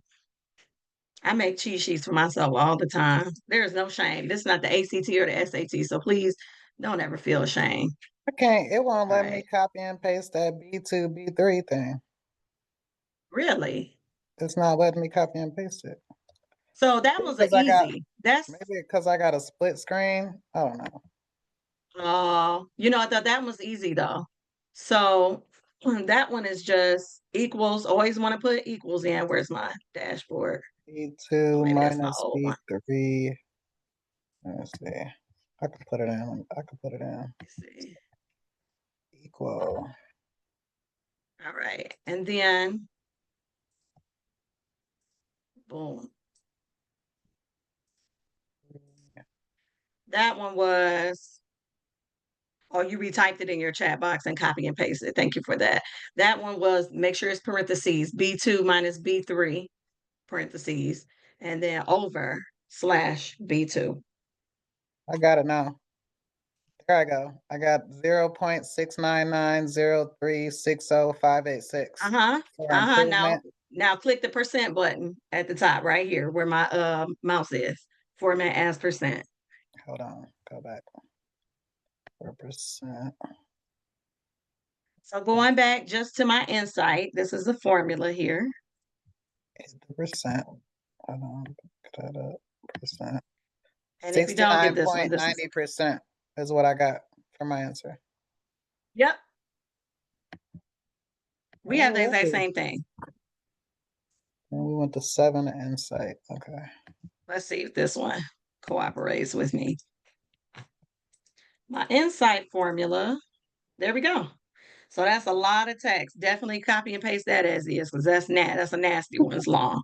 I make cheat sheets for myself all the time. There is no shame. This is not the ACT or the SAT. So please don't ever feel ashamed. Okay, it won't All let me right. copy and paste that B2, B3 thing. Really? It's not letting me copy and paste it. So that was an Because easy. That's maybe because I got a split screen. I don't know. I thought that was easy though. So that one is just equals. Always want to put equals in. Where's my dashboard? Oh, B2 maybe that's my minus old one. B3. Let's see. I can put it in. I can put it in. Let's see. Equal. All right. And then boom. That one was, oh, you retyped it in your chat box and copy and paste it. Thank you for that. That one was, make sure it's parentheses, B2 minus B3, parentheses, and then over / B2. I got it now. There I go. I got 0.6990360,586 Uh-huh. for Uh-huh. Now, improvement. now click the percent button at the top right here where my mouse is. Format as percent. Hold on. Go back. 4%. So going back just to my insight, this is the formula here. Hit the percent. Hold on. Get that up. Percent. And if you don't get this one, this is 69.90% is what I got for my answer. yep. We have the exact Alright. same thing. And we went to 7 insight. Okay. Let's see if this one cooperates with me. My insight formula, there we go. So that's a lot of text. Definitely copy and paste that as is, because that's a nasty one. It's long.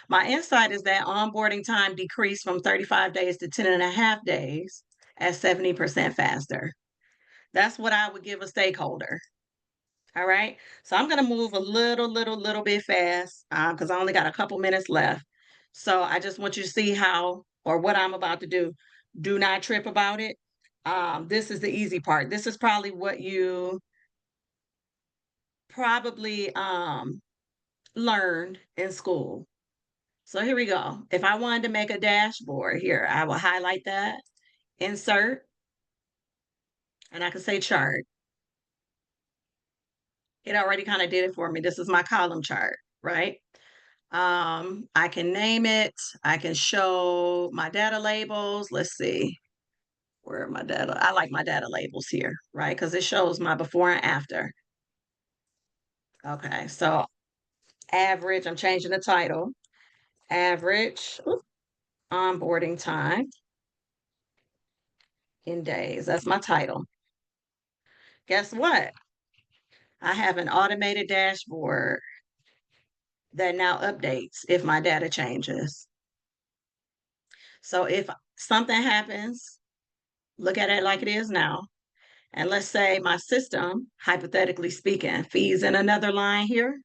My insight is that onboarding time decreased from 35 days to 10 and a half days at 70% faster. That's what I would give a stakeholder. All right. So I'm going to move a little bit fast because I only got a couple minutes left. So I just want you to see how or what I'm about to do. Do not trip about it. This is the easy part. This is probably what you probably learned in school. So here we go. If I wanted to make a dashboard here, I will highlight that, insert, and I can say chart. It already kind of did it for me. This is my column chart, right? I can name it. I can show my data labels. Let's see. Where are my data? I like my data labels here, right? Because it shows my before and after. Okay, so average, I'm changing the title, average onboarding time in days. That's my title. Guess what? I have an automated dashboard that now updates if my data changes. So if something happens, look at it like it is now. And let's say my system, hypothetically speaking, feeds in another line here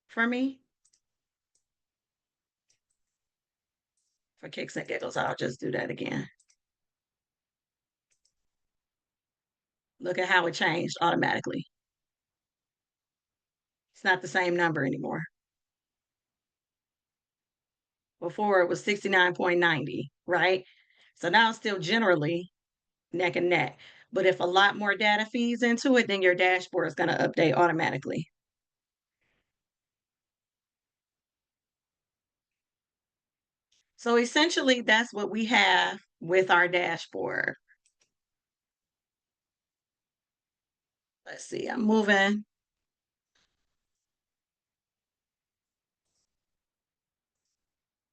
for me. For kicks and giggles, I'll just do that again. Look at how it changed automatically. It's not the same number anymore. Before it was 69.90, right? So now it's still generally neck and neck. But if a lot more data feeds into it, then your dashboard is going to update automatically. So essentially, that's what we have with our dashboard. Let's see, I'm moving.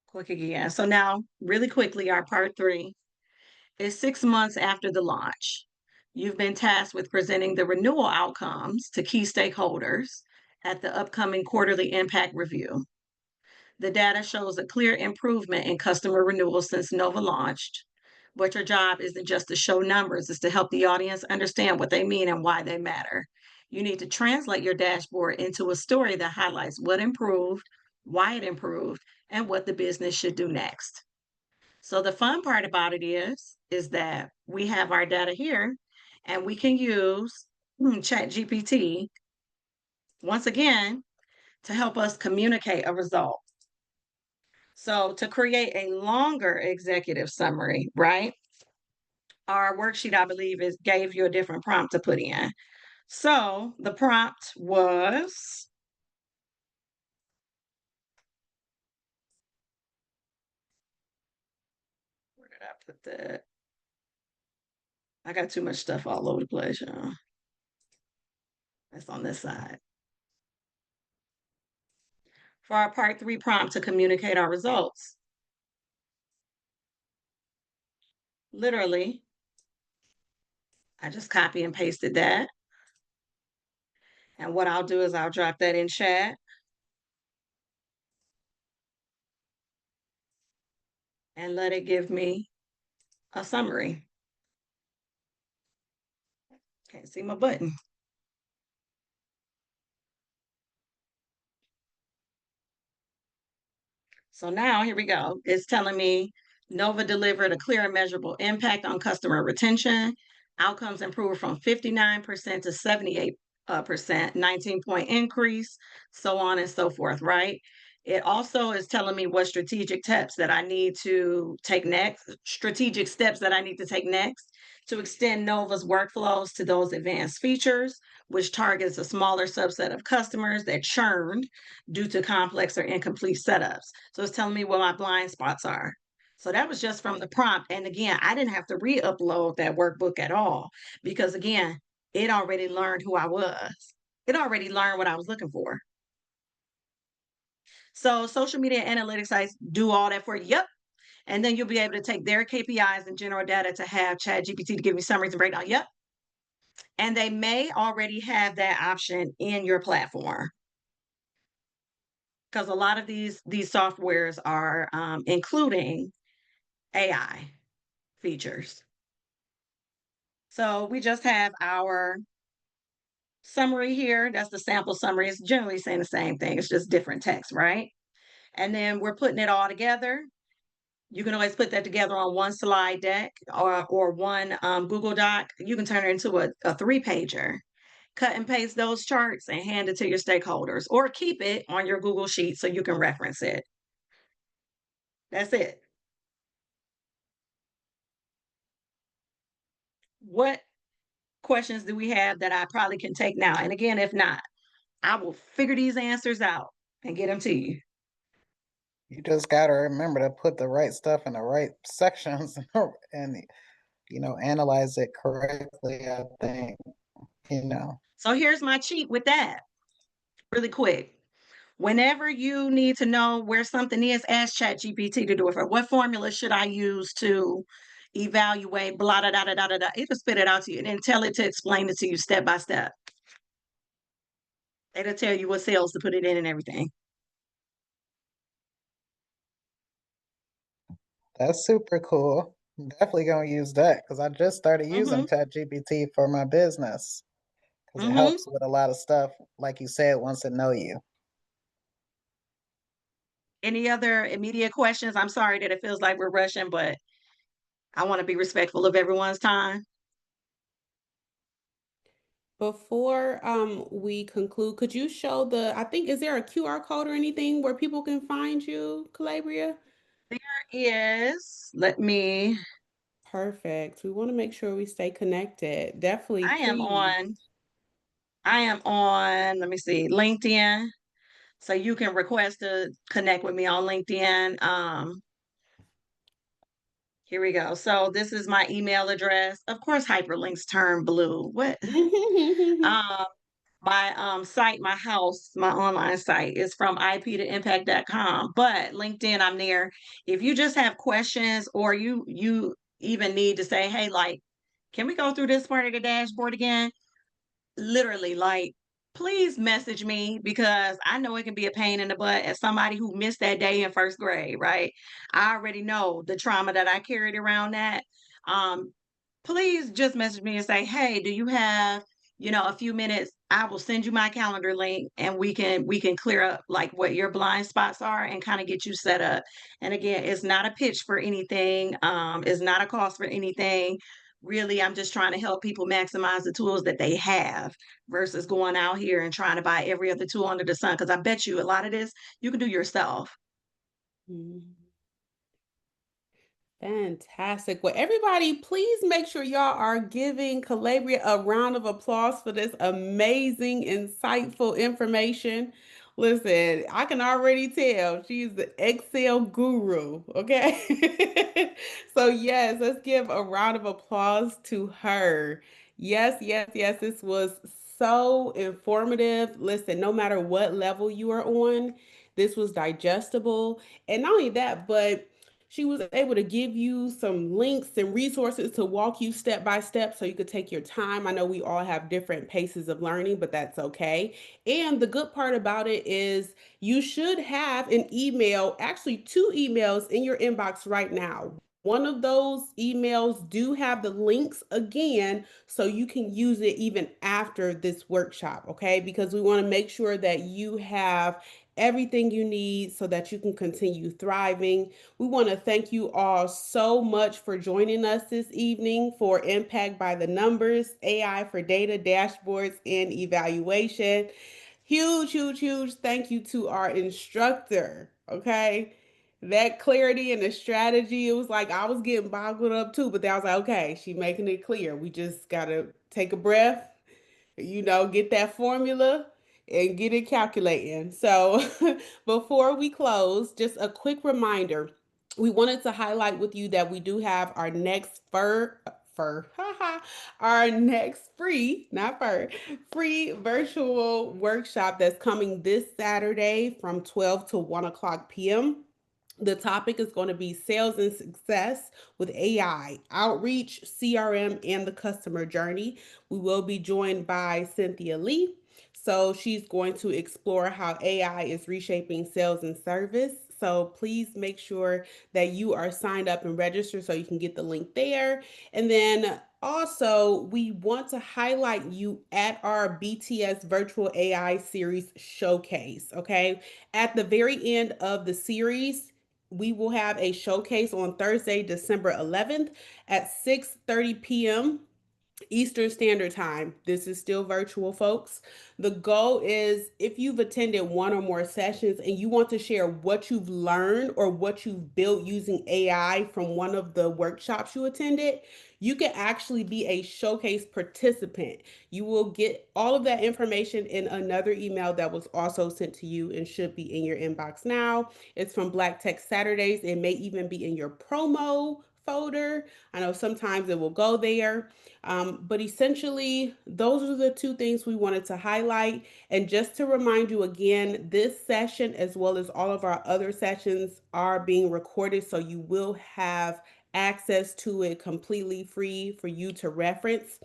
Quick again. So now, really quickly, our part 3 is 6 months after the launch. You've been tasked with presenting the renewal outcomes to key stakeholders at the upcoming quarterly impact review. The data shows a clear improvement in customer renewals since Nova launched, but your job isn't just to show numbers, it's to help the audience understand what they mean and why they matter. You need to translate your dashboard into a story that highlights what improved, why it improved, and what the business should do next. So the fun part about it is that we have our data here and we can use ChatGPT once again to help us communicate a result. So to create a longer executive summary, right? Our worksheet, I believe, gave you a different prompt to put in. So the prompt was, where did I put that? I got too much stuff all over the place, y'all. That's on this side. For our part 3 prompt to communicate our results. Literally, I just copy and pasted that. And what I'll do is I'll drop that in chat. And let it give me a summary. Can't see my button. So now here we go. It's telling me Nova delivered a clear and measurable impact on customer retention. Outcomes improved from 59% to 78%, 19-point increase, so on and so forth, right? It also is telling me what strategic steps that I need to take next to extend Nova's workflows to those advanced features, which targets a smaller subset of customers that churned due to complex or incomplete setups. So it's telling me what my blind spots are. So that was just from the prompt. And again, I didn't have to re-upload that workbook at all because again, it already learned who I was. It already learned what I was looking for. So social media analytics sites do all that for you. Yep. And then you'll be able to take their KPIs and general data to have ChatGPT to give me summaries and breakdown. Yep. And they may already have that option in your platform. Because a lot of these softwares are including AI features. So we just have our summary here. That's the sample summary. It's generally saying the same thing. It's just different text, right? And then we're putting it all together. You can always put that together on one slide deck or one Google Doc. You can turn it into a 3-pager. Cut and paste those charts and hand it to your stakeholders or keep it on your Google Sheet so you can reference it. That's it. What questions do we have that I probably can take now? And again, if not, I will figure these answers out and get them to you. You just gotta remember to put the right stuff in the right sections and analyze it correctly, I think. So here's my cheat with that. Really quick. Whenever you need to know where something is, ask ChatGPT to do it for what formula should I use to evaluate blah da da da da da da. It'll spit it out to you and then tell it to explain it to you step by step. It'll tell you what cells to put it in and everything. That's super cool. I'm definitely gonna use that because I just started using Mhm. ChatGPT for my business because it Mhm. helps with a lot of stuff, like you said, once it know you. Any other immediate questions? I'm sorry that it feels like we're rushing, but I want to be respectful of everyone's time. Before we conclude, could you show I think, is there a QR code or anything where people can find you, Calabria? Let me, Perfect. We want to make sure we stay connected. Definitely, I am please. let me see, LinkedIn. So you can request to connect with me on LinkedIn. Here we go. So this is my email address. Of course, hyperlinks turn blue. What? Um, my site, my house, my online site is from ip to impact.com. But LinkedIn, I'm there. If you just have questions or you even need to say, hey, like, can we go through this part of the dashboard again? Literally, like, please message me because I know it can be a pain in the butt as somebody who missed that day in first grade, right? I already know the trauma that I carried around that. Um, please just message me and say, hey, do you have, a few minutes? I will send you my calendar link and we can clear up like what your blind spots are and kind of get you set up. And again, it's not a pitch for anything, it's not a cost for anything. Really, I'm just trying to help people maximize the tools that they have versus going out here and trying to buy every other tool under the sun. Because I bet you a lot of this you can do yourself. Mhm. Fantastic. Well, everybody, please make sure y'all are giving Calabria a round of applause for this amazing, insightful information. Listen, I can already tell she's the Excel guru. Okay. So, yes, let's give a round of applause to her. Yes, yes, yes. This was so informative. Listen, no matter what level you are on, this was digestible. And not only that, but she was able to give you some links and resources to walk you step by step so you could take your time. I know we all have different paces of learning, but that's okay. And the good part about it is you should have an email, actually two emails in your inbox right now. One of those emails do have the links again, so you can use it even after this workshop, okay? Because we want to make sure that you have everything you need so that you can continue thriving. We want to thank you all so much for joining us this evening for Impact by the Numbers, AI for Data, Dashboards, and Evaluation. Huge, huge, huge thank you to our instructor. Okay. That clarity and the strategy, it was like I was getting boggled up too, but I was like, okay, she making it clear. We just got to take a breath, get that formula and get it calculating. So, before we close, just a quick reminder. We wanted to highlight with you that we do have our next haha, our next free, not fur, free virtual workshop that's coming this Saturday from 12 to 1 o'clock p.m. The topic is going to be sales and success with AI, outreach, CRM, and the customer journey. We will be joined by Cynthia Lee. So she's going to explore how AI is reshaping sales and service. So please make sure that you are signed up and registered so you can get the link there. And then also, we want to highlight you at our BTS Virtual AI Series Showcase. Okay. At the very end of the series, we will have a showcase on Thursday, December 11th at 6:30 p.m. Eastern Standard Time. This is still virtual, folks. The goal is if you've attended one or more sessions and you want to share what you've learned or what you've built using AI from one of the workshops you attended, you can actually be a showcase participant. You will get all of that information in another email that was also sent to you and should be in your inbox now. It's from Black Tech Saturdays. It may even be in your promo folder. I know sometimes it will go there. But essentially, those are the two things we wanted to highlight. And just to remind you again, this session, as well as all of our other sessions, are being recorded. So you will have access to it completely free for you to reference.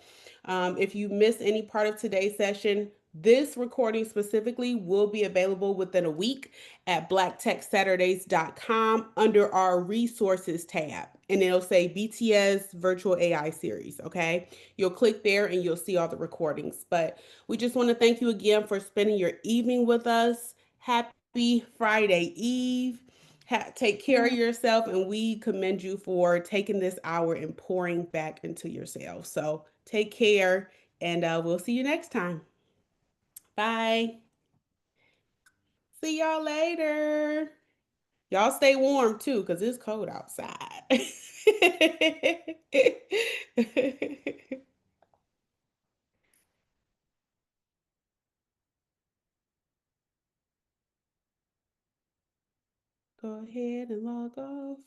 If you miss any part of today's session, this recording specifically will be available within a week at blacktechsaturdays.com under our resources tab. And it'll say BTS Virtual AI Series. Okay. You'll click there and you'll see all the recordings. But we just want to thank you again for spending your evening with us. Happy Friday Eve. Take care of yourself, and we commend you for taking this hour and pouring back into yourself. So take care, and we'll see you next time. Bye. See y'all later. Y'all stay warm too, because it's cold outside. Go ahead and log off.